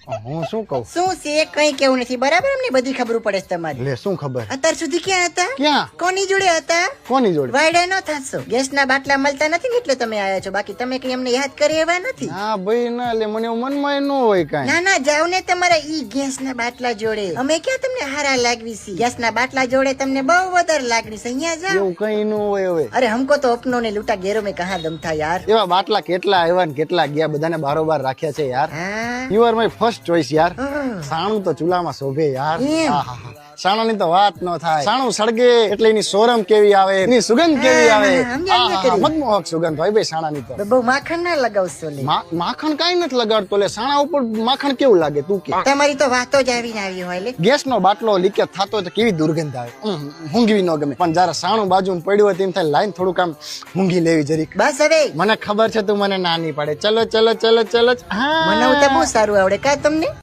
હું શું કહું? શું છે કઈ કેવું નથી બરાબર અમને બધી ખબર પડે છે તમારી. લે શું ખબર? અત્યાર સુધી ક્યાં હતા? ક્યાં? કોની જોડે હતા? કોની જોડે? વાયડા ન થાશો. ગેસના બાટલા મળતા નથી ને એટલે તમે આયા છો, બાકી તમે કઈ અમને યાદ કરી એવા નથી. હા ભાઈ ના લે, મને એવું મનમાં ન હોય કાંઈ. ના ના જાવ ને તમારા ઈ ગેસના બાટલા જોડે. અમે ક્યાં તમને હારા લાગવી છે? ગેસના બાટલા જોડે તમને બહુ વધારે લાગણી છે. અહીંયા જાઓ. એવું કઈ ન હોય હવે. અરે हमको तो अपनों ने लूटा गैरों में कहाँ दम था यार. એવા બાટલા કેટલા આવ્યા ને કેટલા ગયા, બધાને બારોબાર રાખ્યા છે યાર. हाँ you are my first choice યાર. हाँ. સાણું તો ચૂલામાં શોભે યાર. એમ. આહાહા. સાણાની તો વાત ન થાય. સાણું સળગે એટલે એની સોરમ કેવી આવે, એની સુગંધ કેવી આવે. સમજ્યા આહાહા, મનમોહક સુગંધ હોય ભાઈ સાણાની તો. બહુ માખણ ના લગાવશો લે. માખણ કાઈ નથી લગાડતો લે. સાણા ઉપર માખણ કેવું લાગે તું કે? તમારી તો વાતો જ આવીને આવી હોય લે. ગેસનો બાટલો લીકેજ થતો હોય તો કેવી દુર્ગંધ આવે. ઊંઘવી ન ગમે, પણ જયારે સાણું બાજુમાં પડ્યું હોય તેમ થાય લાઈન થોડુંક આમ ઊંઘી લેવી જરીક. બસ હવે મને ખબર છે તું મને ના નહીં પાડે. ચલો ચલો ચલો ચલો. હા મને તો બહુ સારું આવડે કા તમને.